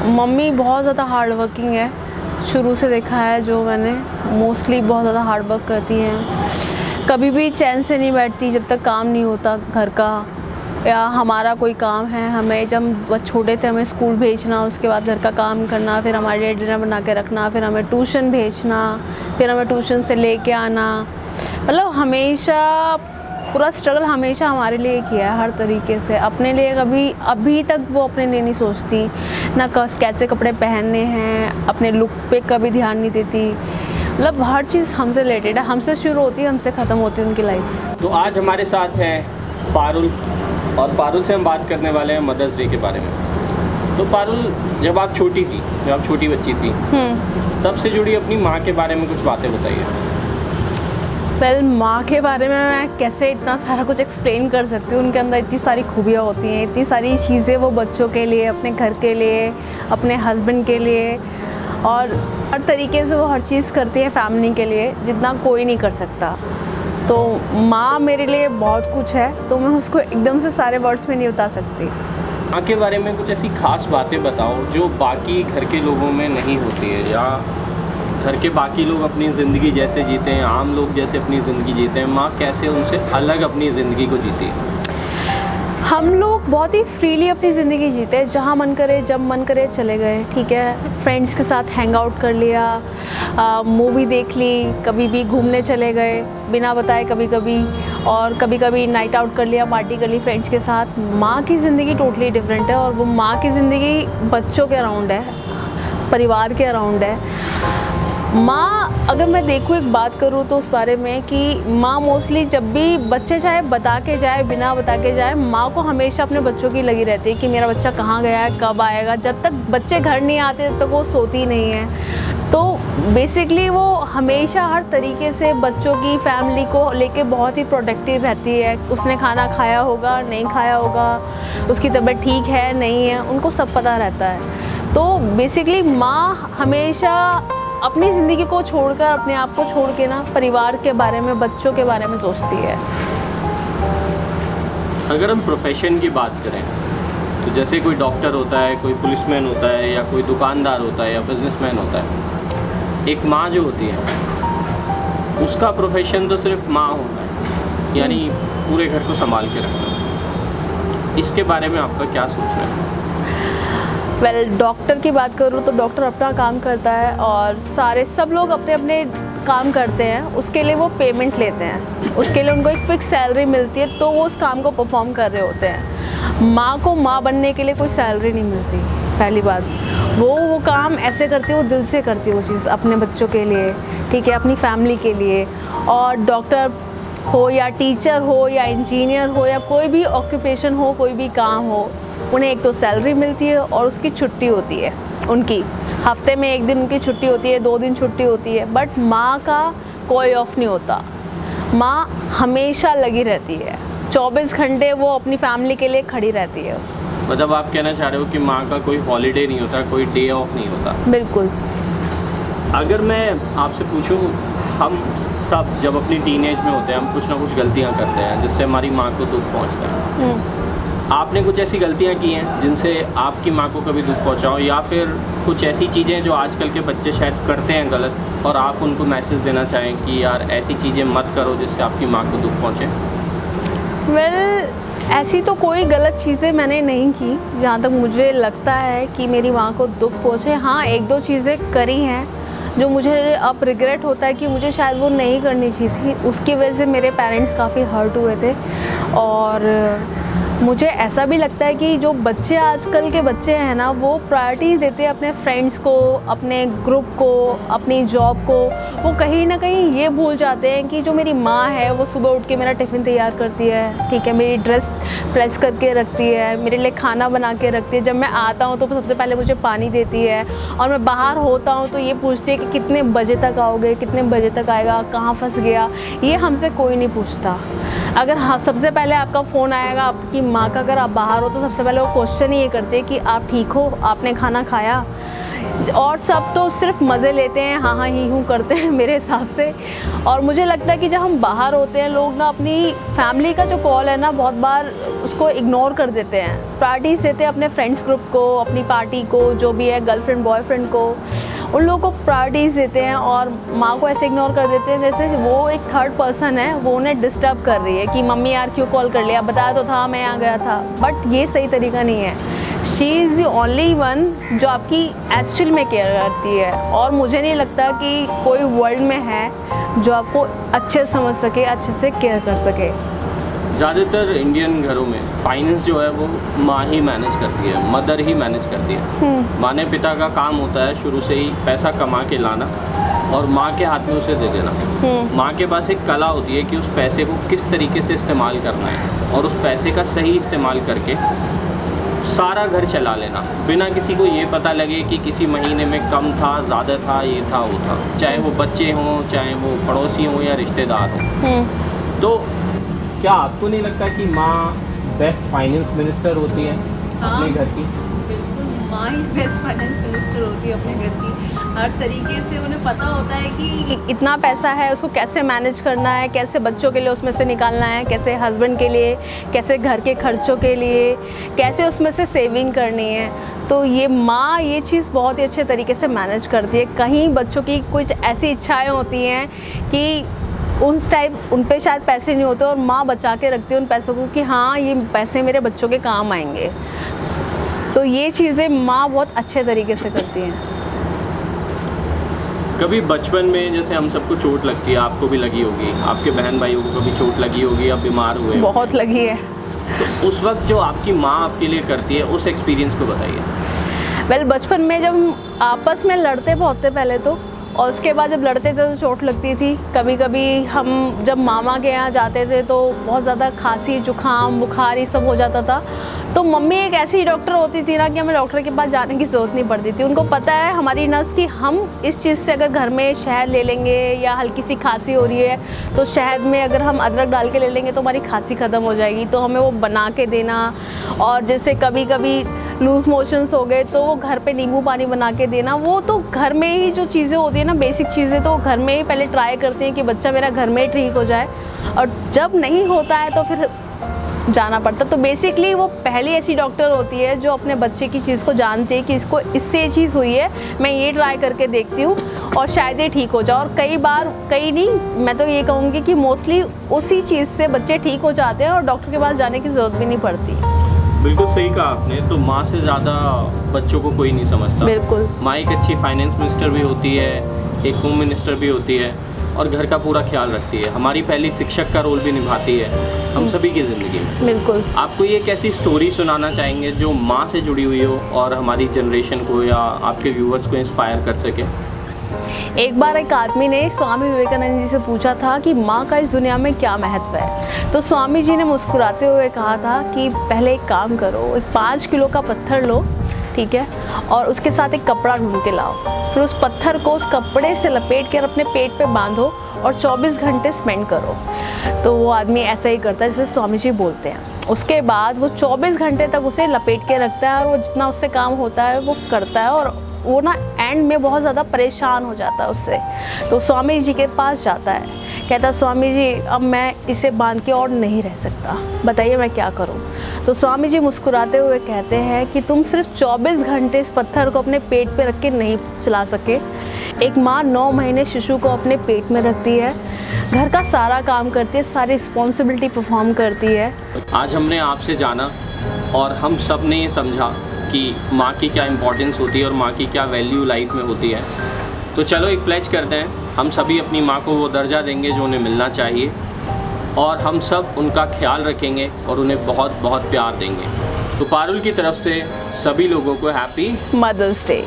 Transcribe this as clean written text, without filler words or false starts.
Mummy बहुत ज़्यादा hard working है, शुरू से देखा है जो मैंने, मोस्टली बहुत ज़्यादा हार्ड वर्क करती हैं। कभी भी चैन से नहीं बैठती जब तक काम नहीं होता घर का, या हमारा कोई काम है, हमें जब छोटे थे हमें स्कूल भेजना, उसके बाद घर का काम करना, फिर हमारे लिए डिनर बना के रखना, फिर हमें ट्यूशन भेजना, फिर हमें ट्यूशन से लेके आना। मतलब हमेशा पूरा स्ट्रगल हमेशा हमारे लिए किया है, हर तरीके से। अपने लिए कभी अभी तक वो अपने लिए नहीं सोचती ना, कैसे कपड़े पहनने हैं, अपने लुक पे कभी ध्यान नहीं देती। मतलब हर चीज़ हमसे रिलेटेड है, हमसे शुरू होती है, हमसे ख़त्म होती है उनकी लाइफ। तो आज हमारे साथ हैं पारुल, और पारुल से हम बात करने वाले हैं मदर्स डे के बारे में। तो पारुल, जब आप छोटी थी, जब आप छोटी बच्ची थी, तब से जुड़ी अपनी माँ के बारे में कुछ बातें बताइए। वेल, माँ के बारे में मैं कैसे इतना सारा कुछ एक्सप्लेन कर सकती हूँ। उनके अंदर इतनी सारी खूबियाँ होती हैं, इतनी सारी चीज़ें वो बच्चों के लिए, अपने घर के लिए, अपने हस्बैंड के लिए, और हर तरीके से वो हर चीज़ करती है फैमिली के लिए, जितना कोई नहीं कर सकता। तो माँ मेरे लिए बहुत कुछ है, तो मैं उसको एकदम से सारे वर्ड्स में नहीं बता सकती। माँ के बारे में कुछ ऐसी खास बातें बताओ जो बाकी घर के लोगों में नहीं होती है, या घर के बाकी लोग अपनी ज़िंदगी जैसे जीते हैं, आम लोग जैसे अपनी ज़िंदगी जीते हैं, माँ कैसे उनसे अलग अपनी ज़िंदगी को जीती है। हम लोग बहुत ही फ्रीली अपनी ज़िंदगी जीते हैं, जहाँ मन करे जब मन करे चले गए, ठीक है। फ्रेंड्स के साथ हैंग आउट कर लिया, मूवी देख ली, कभी भी घूमने चले गए बिना बताए कभी कभी, और कभी कभी नाइट आउट कर लिया, पार्टी कर ली फ्रेंड्स के साथ। माँ की ज़िंदगी टोटली डिफरेंट है, और वो माँ की ज़िंदगी बच्चों के अराउंड है, परिवार के अराउंड है। माँ, अगर मैं देखूँ एक बात करूँ तो उस बारे में कि माँ मोस्टली जब भी बच्चे चाहे बता के जाए बिना बता के जाए, माँ को हमेशा अपने बच्चों की लगी रहती है कि मेरा बच्चा कहाँ गया है, कब आएगा। जब तक बच्चे घर नहीं आते तब तक वो सोती नहीं है। तो बेसिकली वो हमेशा हर तरीके से बच्चों की, फैमिली को लेके बहुत ही प्रोटेक्टिव रहती है। उसने खाना खाया होगा, नहीं खाया होगा, उसकी तबीयत ठीक है नहीं है, उनको सब पता रहता है। तो बेसिकली माँ हमेशा अपनी ज़िंदगी को छोड़कर, अपने आप को छोड़ के ना, परिवार के बारे में, बच्चों के बारे में सोचती है। अगर हम प्रोफेशन की बात करें तो जैसे कोई डॉक्टर होता है, कोई पुलिसमैन होता है, या कोई दुकानदार होता है, या बिजनेसमैन होता है, एक माँ जो होती है उसका प्रोफेशन तो सिर्फ माँ होता है, यानी पूरे घर को संभाल के रखना। इसके बारे में आपका क्या सोचना है? वेल, डॉक्टर की बात करूँ तो डॉक्टर अपना काम करता है, और सब लोग अपने अपने काम करते हैं, उसके लिए वो पेमेंट लेते हैं, उसके लिए उनको एक फ़िक्स सैलरी मिलती है, तो वो उस काम को परफॉर्म कर रहे होते हैं। माँ को माँ बनने के लिए कोई सैलरी नहीं मिलती, पहली बात। वो काम ऐसे करती है, वो दिल से करती है वो चीज़ अपने बच्चों के लिए, ठीक है, अपनी फैमिली के लिए। और डॉक्टर हो या टीचर हो या इंजीनियर हो या कोई भी ऑक्यूपेशन हो, कोई भी काम हो, उन्हें एक तो सैलरी मिलती है और उसकी छुट्टी होती है। उनकी हफ्ते में एक दिन उनकी छुट्टी होती है, 2 दिन छुट्टी होती है। बट माँ का कोई ऑफ नहीं होता, माँ हमेशा लगी रहती है, 24 घंटे वो अपनी फैमिली के लिए खड़ी रहती है। मतलब आप कहना चाह रहे हो कि माँ का कोई हॉलीडे नहीं होता, कोई डे ऑफ नहीं होता? बिल्कुल। अगर मैं आपसे पूछूं, हम सब जब अपनी टीनेज में होते हैं, हम कुछ ना कुछ गलतियाँ करते हैं जिससे हमारी माँ को दुख पहुँचता है। आपने कुछ ऐसी गलतियाँ की हैं जिनसे आपकी माँ को कभी दुख पहुँचा हो, या फिर कुछ ऐसी चीज़ें जो आजकल के बच्चे शायद करते हैं गलत, और आप उनको मैसेज देना चाहें कि यार ऐसी चीज़ें मत करो जिससे आपकी माँ को दुख पहुँचे? वेल, ऐसी तो कोई गलत चीज़ें मैंने नहीं की जहाँ तक मुझे लगता है कि मेरी माँ को दुख पहुँचे। हाँ, 1-2 चीज़ें करी हैं जो मुझे अब रिग्रेट होता है कि मुझे शायद वो नहीं करनी चाहिए थी। उसकी वजह से मेरे पेरेंट्स काफ़ी हर्ट हुए थे, और मुझे ऐसा भी लगता है कि जो बच्चे आजकल के बच्चे हैं ना, वो प्रायोरिटीज़ देते हैं अपने फ्रेंड्स को, अपने ग्रुप को, अपनी जॉब को। वो कहीं ना कहीं ये भूल जाते हैं कि जो मेरी माँ है वो सुबह उठ के मेरा टिफ़िन तैयार करती है, ठीक है, मेरी ड्रेस प्रेस करके रखती है, मेरे लिए खाना बना के रखती है। जब मैं आता हूँ तो सबसे पहले मुझे पानी देती है, और मैं बाहर होता हूँ तो ये पूछती है कि कितने बजे तक आओगे, कितने बजे तक आएगा, कहाँ फंस गया। ये हमसे कोई नहीं पूछता। अगर हाँ, सबसे पहले आपका फ़ोन आएगा आपकी माँ का, अगर आप बाहर हो तो सबसे पहले वो क्वेश्चन ही ये करते हैं कि आप ठीक हो, आपने खाना खाया। और सब तो सिर्फ मज़े लेते हैं, हाँ हाँ ही हूँ करते हैं मेरे हिसाब से। और मुझे लगता है कि जब हम बाहर होते हैं लोग ना अपनी फैमिली का जो कॉल है ना बहुत बार उसको इग्नोर कर देते हैं, प्रायोरिटीज़ देते हैं अपने फ्रेंड्स ग्रुप को, अपनी पार्टी को, जो भी है गर्लफ्रेंड बॉयफ्रेंड को, उन लोगों को प्रायोरिटीज़ देते हैं और माँ को ऐसे इग्नोर कर देते हैं जैसे वो एक थर्ड पर्सन है, वो उन्हें डिस्टर्ब कर रही है कि मम्मी यार क्यों कॉल कर लिया, बताया तो था मैं आ गया था। बट ये सही तरीका नहीं है। She is the only one जो आपकी एक्चुअल में केयर करती है, और मुझे नहीं लगता कि कोई वर्ल्ड में है जो आपको अच्छे से समझ सके, अच्छे से केयर कर सके। ज़्यादातर इंडियन घरों में फाइनेंस जो है वो माँ ही मैनेज करती है, मदर ही मैनेज करती है। माँ ने पिता का काम होता है शुरू से ही पैसा कमा के लाना और माँ के हाथ में उसे दे देना। माँ के पास एक कला होती है कि उस पैसे को किस तरीके से इस्तेमाल करना है और उस पैसे का सही इस्तेमाल करके सारा घर चला लेना, बिना किसी को ये पता लगे कि किसी महीने में कम था, ज़्यादा था, ये था, वो था, चाहे वो बच्चे हों, चाहे वो पड़ोसी हों या रिश्तेदार हों। तो क्या आपको नहीं लगता कि माँ बेस्ट फाइनेंस मिनिस्टर होती है अपने घर की? बिल्कुल, माँ ही बेस्ट फाइनेंस मिनिस्टर होती है अपने घर की। हर तरीके से उन्हें पता होता है कि इतना पैसा है उसको कैसे मैनेज करना है, कैसे बच्चों के लिए उसमें से निकालना है, कैसे हस्बैंड के लिए, कैसे घर के खर्चों के लिए, कैसे उसमें से सेविंग करनी है। तो ये माँ ये चीज़ बहुत ही अच्छे तरीके से मैनेज करती है। कहीं बच्चों की कुछ ऐसी इच्छाएँ होती हैं कि उस टाइम उन पे शायद पैसे नहीं होते और माँ बचा के रखती है उन पैसों को कि हाँ ये पैसे मेरे बच्चों के काम आएंगे। तो ये चीज़ें माँ बहुत अच्छे तरीके से करती हैं। कभी बचपन में जैसे हम सबको चोट लगती है, आपको भी लगी होगी, आपके बहन भाइयों को कभी चोट लगी होगी, आप बीमार हुए होंगे। बहुत लगी है। तो उस वक्त जो आपकी माँ आपके लिए करती है उस एक्सपीरियंस को बताइए। वेल बचपन में जब हम आपस में लड़ते बहुत थे पहले तो, और उसके बाद जब लड़ते थे तो चोट लगती थी। कभी कभी हम जब मामा के यहाँ जाते थे तो बहुत ज़्यादा खांसी जुकाम बुखार ये सब हो जाता था। तो मम्मी एक ऐसी डॉक्टर होती थी ना कि हमें डॉक्टर के पास जाने की ज़रूरत नहीं पड़ती थी। उनको पता है हमारी नस कि हम इस चीज़ से अगर घर में शहद ले लेंगे या हल्की सी खांसी हो रही है तो शहद में अगर हम अदरक डाल के ले लेंगे तो हमारी खांसी ख़त्म हो जाएगी। तो हमें वो बना के देना, और जैसे कभी कभी लूज़ मोशंस हो गए तो वो घर पे नींबू पानी बना के देना। वो तो घर में ही जो चीज़ें होती है ना बेसिक चीज़ें तो घर में ही पहले ट्राई करते हैं कि बच्चा मेरा घर में ही ठीक हो जाए, और जब नहीं होता है तो फिर जाना पड़ता। तो बेसिकली वो पहली ऐसी डॉक्टर होती है जो अपने बच्चे की चीज़ को जानती है कि इसको इससे ये चीज़ हुई है, मैं ये ट्राई करके देखती हूँ और शायद ये ठीक हो जाए। और कई बार, कई नहीं, मैं तो ये कहूँगी कि मोस्टली उसी चीज़ से बच्चे ठीक हो जाते हैं और डॉक्टर के पास जाने की ज़रूरत भी नहीं पड़ती। बिल्कुल सही कहा आपने। तो माँ से ज़्यादा बच्चों को कोई नहीं समझता। बिल्कुल। माँ एक अच्छी फाइनेंस मिनिस्टर भी होती है, एक होम मिनिस्टर भी होती है और घर का पूरा ख्याल रखती है। हमारी पहली शिक्षक का रोल भी निभाती है हम सभी की ज़िंदगी में। बिल्कुल। आपको ये कैसी स्टोरी सुनाना चाहेंगे जो माँ से जुड़ी हुई हो और हमारी जनरेशन को या आपके व्यूअर्स को इंस्पायर कर सके? एक बार एक आदमी ने स्वामी विवेकानंद जी से पूछा था कि माँ का इस दुनिया में क्या महत्व है। तो स्वामी जी ने मुस्कुराते हुए कहा था कि पहले एक काम करो, एक 5 किलो का पत्थर लो, ठीक है, और उसके साथ एक कपड़ा ढूंढ के लाओ, फिर उस पत्थर को उस कपड़े से लपेट कर अपने पेट पे बांधो और 24 घंटे स्पेंड करो। तो वो आदमी ऐसा ही करता है जैसे स्वामी जी बोलते हैं। उसके बाद वो 24 घंटे तक उसे लपेट के रखता है और वो जितना उससे काम होता है वो करता है, और वो ना एंड में बहुत ज़्यादा परेशान हो जाता है उससे। तो स्वामी जी के पास जाता है, कहता है स्वामी जी अब मैं इसे बांध के और नहीं रह सकता, बताइए मैं क्या करूं। तो स्वामी जी मुस्कुराते हुए कहते हैं कि तुम सिर्फ 24 घंटे इस पत्थर को अपने पेट पे रख के नहीं चला सके। एक माँ 9 महीने शिशु को अपने पेट में रखती है, घर का सारा काम करती है, सारी रिस्पॉन्सिबिलिटी परफॉर्म करती है। आज हमने आपसे जाना और हम सब ने ये समझा कि माँ की क्या इम्पोर्टेंस होती है और माँ की क्या वैल्यू लाइफ में होती है। तो चलो एक प्लेज करते हैं, हम सभी अपनी माँ को वो दर्जा देंगे जो उन्हें मिलना चाहिए, और हम सब उनका ख्याल रखेंगे और उन्हें बहुत बहुत प्यार देंगे। तो पारुल की तरफ से सभी लोगों को हैप्पी मदर्स डे।